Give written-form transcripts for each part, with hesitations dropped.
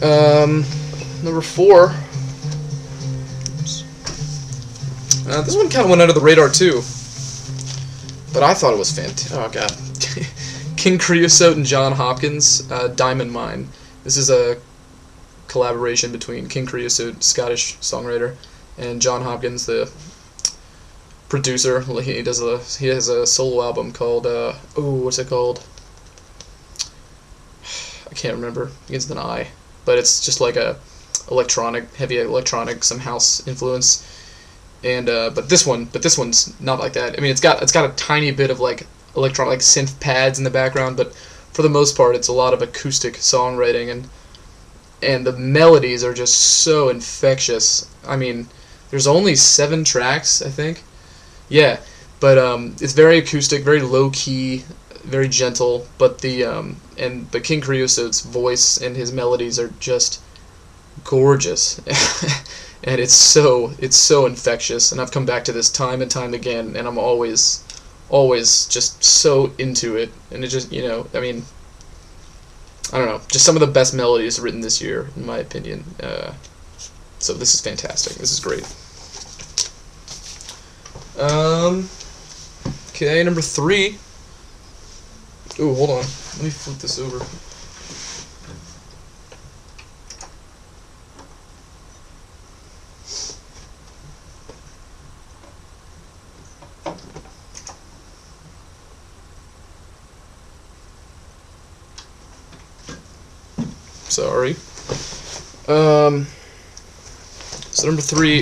Number 4. Oops. This one kind of went under the radar too, but I thought it was fantastic. Oh god, King Creosote and John Hopkins, Diamond Mine. This is a collaboration between King Creosote, Scottish songwriter, and John Hopkins, the producer. He has a solo album called what's it called? I can't remember. It begins with an I, but it's just like a heavy electronic, some house influence. And but this one's not like that. I mean, it's got a tiny bit of like electronic, like synth pads in the background, but for the most part, it's a lot of acoustic songwriting, and the melodies are just so infectious. I mean, there's only 7 tracks, I think. Yeah, but it's very acoustic, very low key, very gentle. But but King Creosote's voice and his melodies are just gorgeous, and it's so infectious. And I've come back to this time and time again, and I'm always just so into it. And it just, you know, I mean, I don't know, just some of the best melodies written this year, in my opinion. So this is fantastic. This is great. Okay, number 3. Ooh, hold on. Let me flip this over. Sorry. So number 3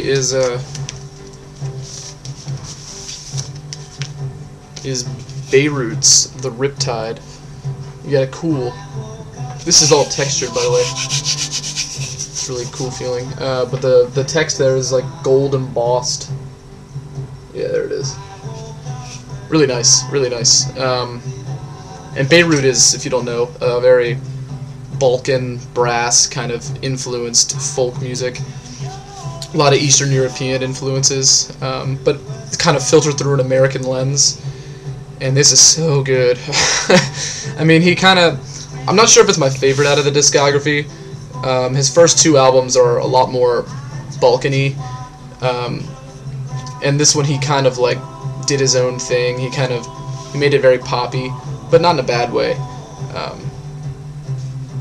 is Beirut's The Riptide. You got a cool. This is all textured, by the way. It's really cool feeling. But the text there is like gold embossed. Yeah, there it is. Really nice, really nice. And Beirut is, if you don't know, a very Balkan brass kind of influenced folk music. A lot of Eastern European influences, but it's kind of filtered through an American lens. And this is so good. I mean, I'm not sure if it's my favorite out of the discography. His first 2 albums are a lot more Balkan-y. And this one he kind of like did his own thing. He made it very poppy, but not in a bad way.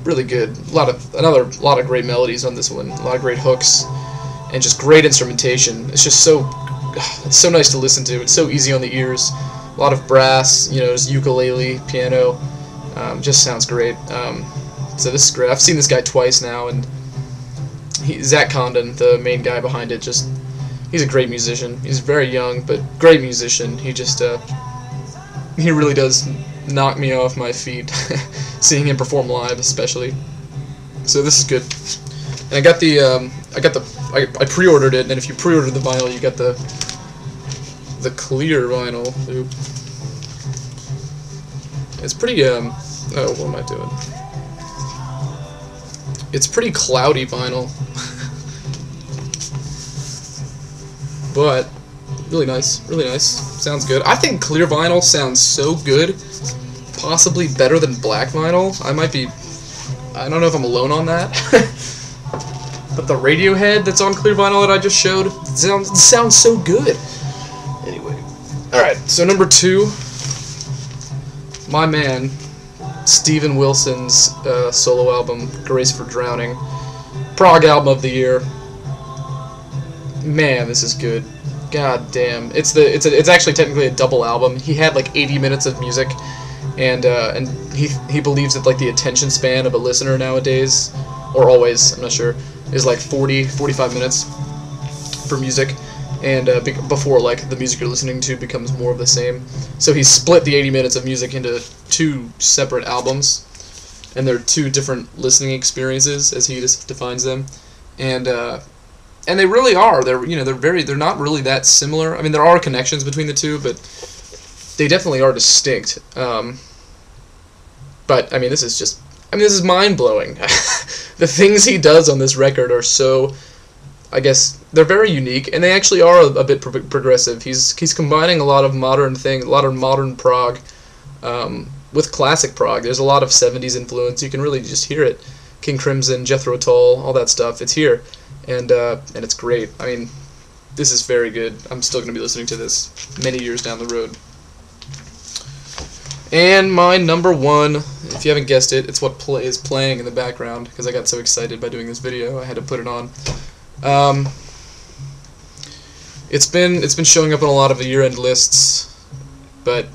Really good. A lot of great melodies on this one. A lot of great hooks, and just great instrumentation. It's just it's so nice to listen to. It's so easy on the ears. A lot of brass, you know, just ukulele, piano. Just sounds great. So this is great. I've seen this guy twice now, and Zach Condon, the main guy behind it, he's a great musician. He's very young, but great musician. He he really does knock me off my feet, seeing him perform live, especially. So this is good. And I pre-ordered it, and if you pre-ordered the vinyl, you got the clear vinyl. Oop. It's pretty oh, what am I doing? It's pretty cloudy vinyl, but really nice, really nice. Sounds good. I think clear vinyl sounds so good, possibly better than black vinyl. I don't know if I'm alone on that. But the Radiohead that's on clear vinyl that I just showed sounds so good. Anyway, all right. So number 2, my man, Steven Wilson's solo album, Grace for Drowning, prog album of the year. Man, this is good. God damn, it's actually technically a double album. He had like 80 minutes of music, and he believes that like the attention span of a listener nowadays, or always, I'm not sure, is like 45 minutes for music, and before like the music you're listening to becomes more of the same. So he split the 80 minutes of music into 2 separate albums, and they're 2 different listening experiences as he just defines them, and they really are. They're not really that similar. I mean, there are connections between the 2, but they definitely are distinct. But I mean, this is mind-blowing. The things he does on this record are so, I guess, they're very unique, and they actually are a bit progressive. He's combining a lot of modern prog with classic prog. There's a lot of 70s influence. You can really just hear it. King Crimson, Jethro Tull, all that stuff. It's here, and it's great. I mean, this is very good. I'm still going to be listening to this many years down the road. And my number one, if you haven't guessed it, it's what is playing in the background, because I got so excited by doing this video, I had to put it on. It's been showing up on a lot of the year-end lists, but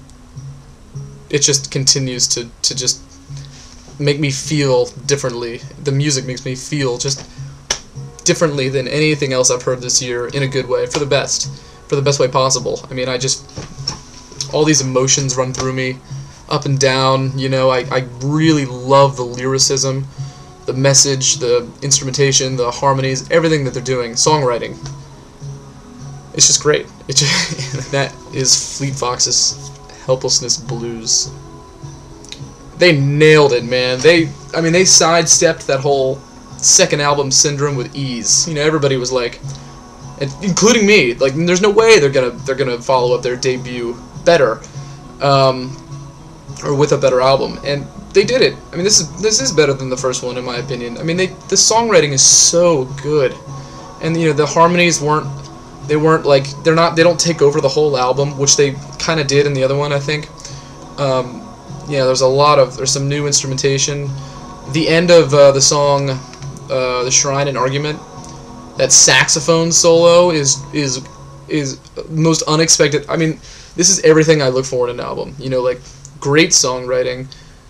it just continues to just make me feel differently. The music makes me feel just differently than anything else I've heard this year, in a good way, for the best way possible. I mean, all these emotions run through me, up and down, you know. I really love the lyricism, the message, the instrumentation, the harmonies, everything that they're doing, songwriting. It's just great. That is Fleet Foxes' Helplessness Blues. They nailed it, man. They sidestepped that whole second album syndrome with ease. You know, everybody was like, including me, like, there's no way they're gonna follow up their debut better, or with a better album, and they did it. I mean, this is better than the first one, in my opinion. I mean, the songwriting is so good, and you know, the harmonies they don't take over the whole album, which they kind of did in the other one, I think. Yeah, there's some new instrumentation. The end of the song, The Shrine and Argument, that saxophone solo is most unexpected. I mean, this is everything I look for in an album. You know, like, great songwriting,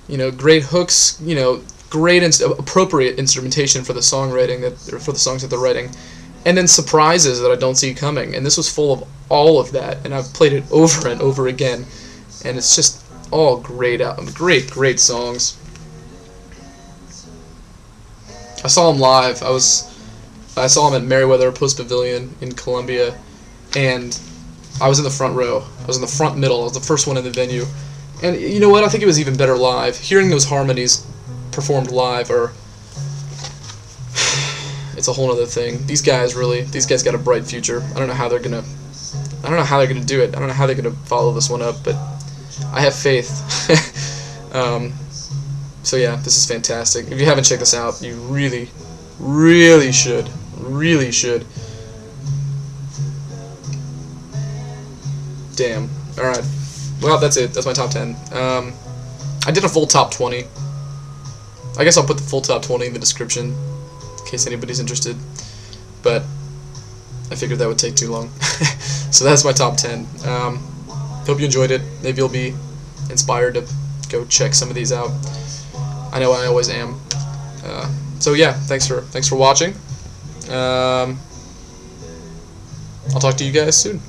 you know, great hooks, you know, great appropriate instrumentation for the songwriting for the songs that they're writing, and then surprises that I don't see coming. And this was full of all of that, and I've played it over and over again, and it's just all great songs. I saw him live. I saw him at Merriweather Post Pavilion in Columbia, and I was in the front row. I was in the front middle. I was the first one in the venue. And you know what? I think it was even better live. Hearing those harmonies performed live it's a whole other thing. These guys got a bright future. I don't know how they're gonna do it. I don't know how they're gonna follow this one up, but I have faith. So yeah, this is fantastic. If you haven't checked this out, you really, really should. Really should. Damn. Alright. Well, that's it. That's my top 10. I did a full top 20. I guess I'll put the full top 20 in the description, in case anybody's interested. But I figured that would take too long. So that's my top 10. Hope you enjoyed it. Maybe you'll be inspired to go check some of these out. I know I always am. So yeah, thanks for watching. I'll talk to you guys soon.